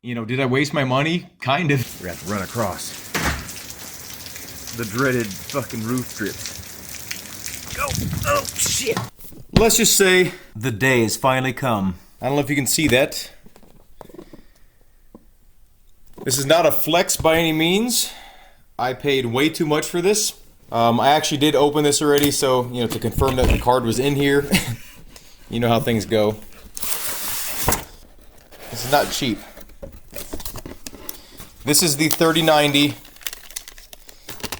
You know, did I waste my money? Kind of. We're gonna have to run across the dreaded fucking roof drips. Go! Oh, shit! Let's just say the day has finally come. I don't know if you can see that. This is not a flex by any means. I paid way too much for this. I actually did open this already, so, you know, to confirm that the card was in here. You know how things go. This is not cheap. This is the 3090,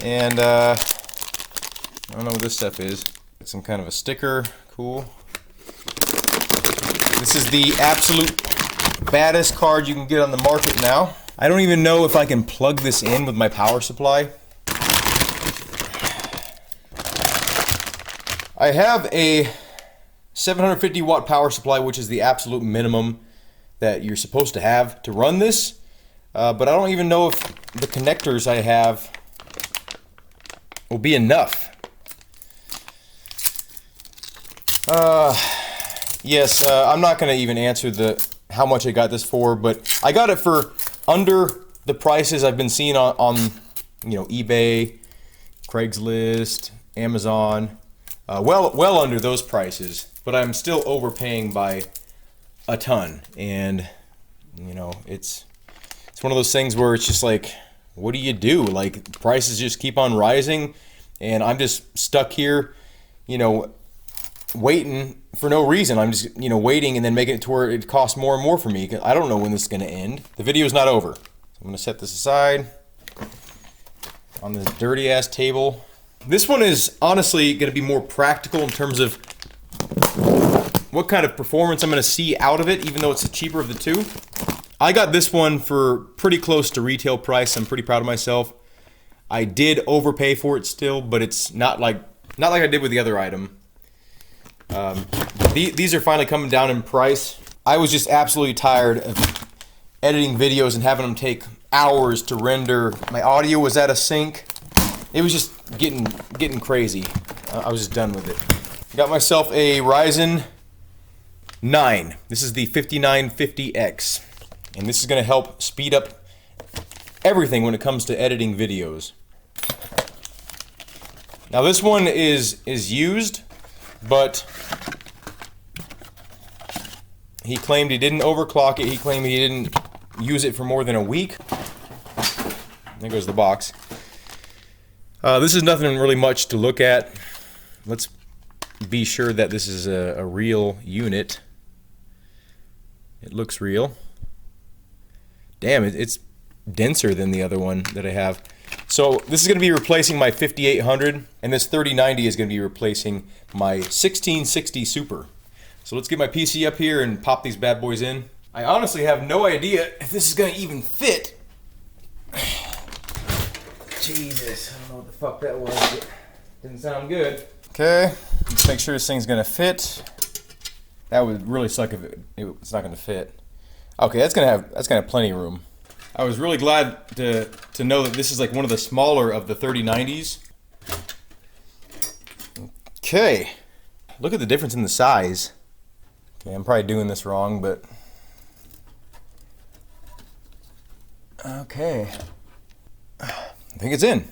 and I don't know what this stuff is. It's some kind of a sticker. Cool. This is the absolute baddest card you can get on the market now. I don't even know if I can plug this in with my power supply. I have a 750 watt power supply, which is the absolute minimum that you're supposed to have to run this. But I don't even know if the connectors I have will be enough. Yes, I'm not going to even answer how much I got this for, but I got it for under the prices I've been seeing on you know, eBay, Craigslist, Amazon. Well under those prices, but I'm still overpaying by a ton, and you know, it's one of those things where it's just like, what do you do? Like, prices just keep on rising, and I'm just stuck here, you know, waiting for no reason. I'm just, you know, waiting and then making it to where it costs more and more for me. I don't know when this is going to end. The video is not over. So I'm going to set this aside on this dirty ass table. This one is honestly going to be more practical in terms of what kind of performance I'm going to see out of it, even though it's the cheaper of the two. I got this one for pretty close to retail price. I'm pretty proud of myself. I did overpay for it still, but it's not like I did with the other item. These are finally coming down in price. I was just absolutely tired of editing videos and having them take hours to render. My audio was out of sync. It was just getting crazy. I was just done with it. Got myself a Ryzen 9. This is the 5950X. And this is going to help speed up everything when it comes to editing videos. Now this one is used, but he claimed he didn't overclock it. He claimed he didn't use it for more than a week. There goes the box. This is nothing really much to look at. Let's be sure that this is a real unit. It looks real. Damn, it's denser than the other one that I have. So this is going to be replacing my 5800, and this 3090 is going to be replacing my 1660 Super. So let's get my PC up here and pop these bad boys in. I honestly have no idea if this is going to even fit. Jesus, I don't know what the fuck that was. It didn't sound good. Okay, let's make sure this thing's going to fit. That would really suck if it's not going to fit. Okay, that's gonna have plenty of room. I was really glad to know that this is like one of the smaller of the 3090s. Okay, look at the difference in the size. Okay, I'm probably doing this wrong, but okay, I think it's in.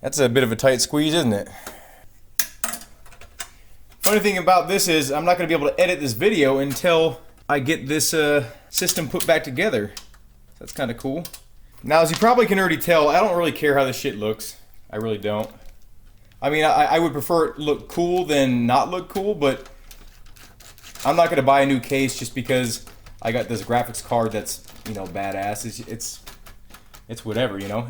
That's a bit of a tight squeeze, isn't it? Funny thing about this is I'm not going to be able to edit this video until I get this system put back together. That's kind of cool. Now, as you probably can already tell, I don't really care how this shit looks. I really don't. I mean, I would prefer it look cool than not look cool, but I'm not going to buy a new case just because I got this graphics card that's, you know, badass. It's whatever, you know.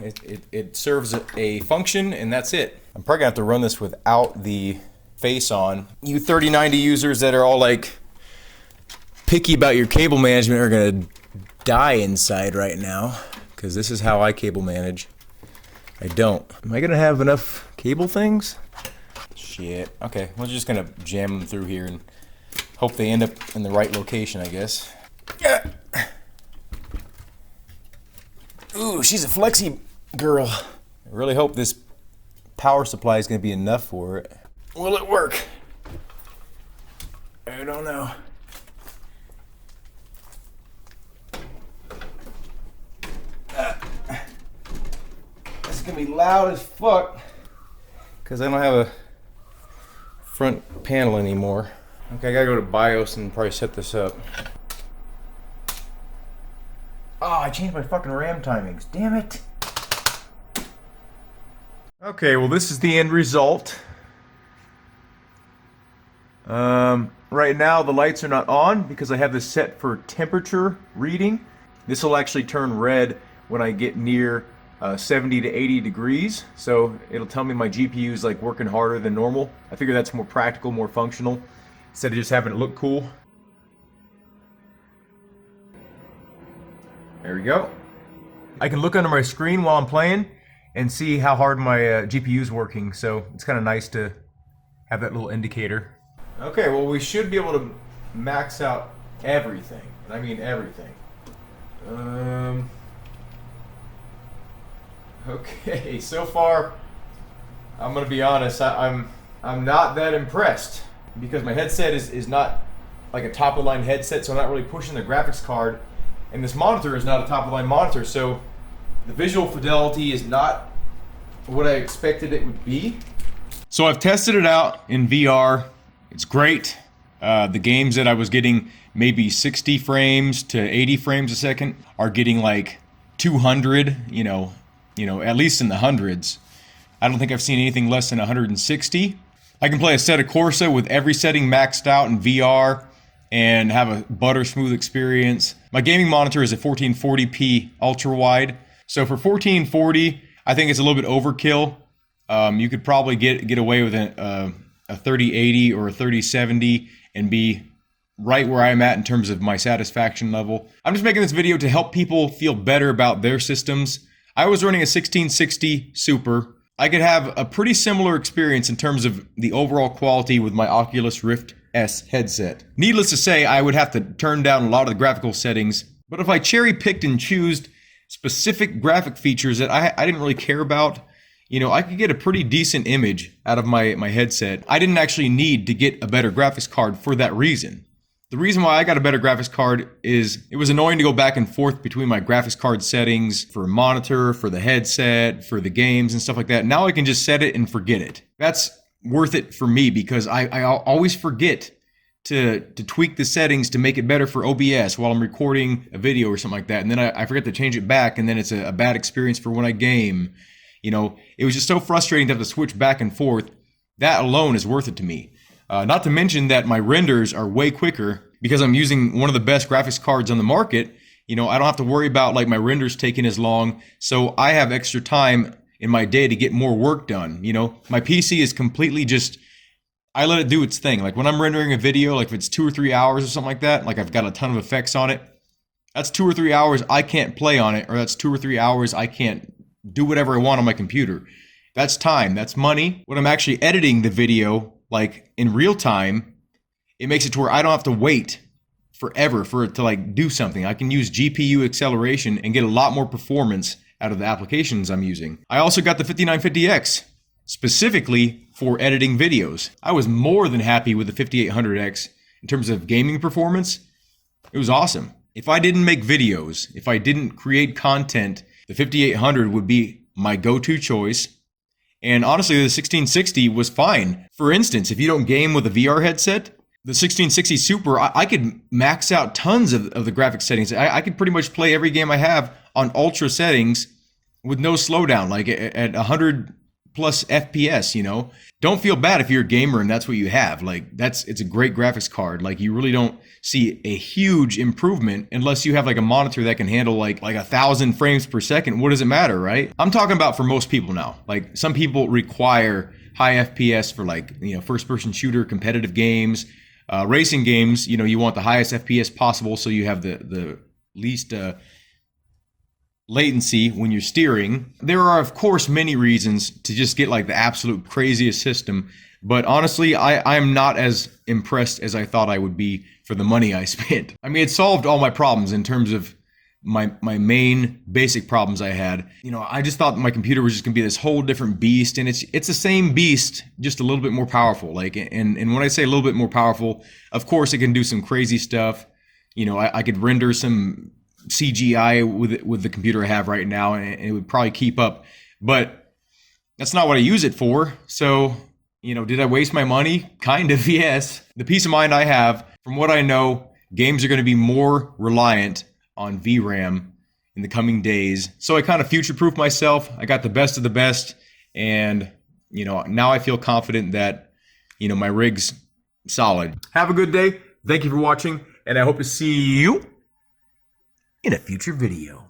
It serves a function, and that's it. I'm probably going to have to run this without the face on. You 3090 users that are all like picky about your cable management are gonna die inside right now, because this is how I cable manage. I don't. Am I gonna have enough cable things? Shit. Okay, we're just gonna jam them through here and hope they end up in the right location, I guess. Yeah. Ooh, she's a flexy girl. I really hope this power supply is gonna be enough for it. Will it work? I don't know. gonna be loud as fuck because I don't have a front panel anymore. Okay, I gotta go to BIOS and probably set this up. Oh, I changed my fucking RAM timings. Damn it. Okay, well this is the end result. Right now the lights are not on because I have this set for temperature reading. This will actually turn red when I get near 70 to 80 degrees. So it'll tell me my GPU is like working harder than normal. I figure that's more practical, more functional, instead of just having it look cool. There we go. I can look under my screen while I'm playing and see how hard my GPU is working. So it's kind of nice to have that little indicator. Okay, well we should be able to max out everything. And I mean everything. Okay, so far I'm gonna be honest, I'm not that impressed because my headset is not like a top of the line headset, so I'm not really pushing the graphics card, and this monitor is not a top of the line monitor, so the visual fidelity is not what I expected it would be. So I've tested it out in VR. It's great. The games that I was getting maybe 60 frames to 80 frames a second are getting like 200, you know, at least in the hundreds. I don't think I've seen anything less than 160. I can play Assetto Corsa with every setting maxed out in VR and have a butter smooth experience. My gaming monitor is a 1440p ultra wide. So for 1440, I think it's a little bit overkill. You could probably get away with a 3080 or a 3070 and be right where I'm at in terms of my satisfaction level. I'm just making this video to help people feel better about their systems. I was running a 1660 Super. I could have a pretty similar experience in terms of the overall quality with my Oculus Rift S headset. Needless to say, I would have to turn down a lot of the graphical settings, but if I cherry picked and chose specific graphic features that I didn't really care about, you know, I could get a pretty decent image out of my headset. I didn't actually need to get a better graphics card for that reason. The reason why I got a better graphics card is it was annoying to go back and forth between my graphics card settings for a monitor, for the headset, for the games and stuff like that. Now I can just set it and forget it. That's worth it for me because I always forget to tweak the settings to make it better for OBS while I'm recording a video or something like that. And then I forget to change it back, and then it's a bad experience for when I game. You know, it was just so frustrating to have to switch back and forth. That alone is worth it to me. Not to mention that my renders are way quicker because I'm using one of the best graphics cards on the market. You know, I don't have to worry about like my renders taking as long. So I have extra time in my day to get more work done. You know, my PC is completely just, I let it do its thing. Like when I'm rendering a video, like if it's 2 or 3 hours or something like that, like I've got a ton of effects on it. That's 2 or 3 hours I can't play on it, or that's 2 or 3 hours I can't do whatever I want on my computer. That's time, that's money. When I'm actually editing the video, like in real time, it makes it to where I don't have to wait forever for it to like do something. I can use GPU acceleration and get a lot more performance out of the applications I'm using. I also got the 5950X specifically for editing videos. I was more than happy with the 5800X in terms of gaming performance. It was awesome. If I didn't make videos, if I didn't create content, the 5800 would be my go-to choice. And honestly, the 1660 was fine. For instance, if you don't game with a VR headset, the 1660 Super, I could max out tons of the graphics settings. I could pretty much play every game I have on ultra settings with no slowdown, like at 100 plus FPS, you know. Don't feel bad if you're a gamer and that's what you have. Like it's a great graphics card. Like you really don't see a huge improvement unless you have like a monitor that can handle like 1,000 frames per second. What does it matter, right? I'm talking about for most people now. Like some people require high FPS for like, you know, first person shooter, competitive games, racing games. You know, you want the highest FPS possible so you have the least latency when you're steering. There are of course many reasons to just get like the absolute craziest system, but honestly I'm not as impressed as I thought I would be for the money I spent. I mean, it solved all my problems in terms of my main basic problems I had. You know, I just thought my computer was just gonna be this whole different beast, and it's the same beast, just a little bit more powerful. Like, and when I say a little bit more powerful, of course it can do some crazy stuff. You know, I could render some CGI with the computer I have right now, and it would probably keep up. But that's not what I use it for. So, you know, did I waste my money? Kind of, yes. The peace of mind I have, from what I know, games are going to be more reliant on VRAM in the coming days. So I kind of future-proofed myself. I got the best of the best. And, you know, now I feel confident that, you know, my rig's solid. Have a good day. Thank you for watching. And I hope to see you in a future video.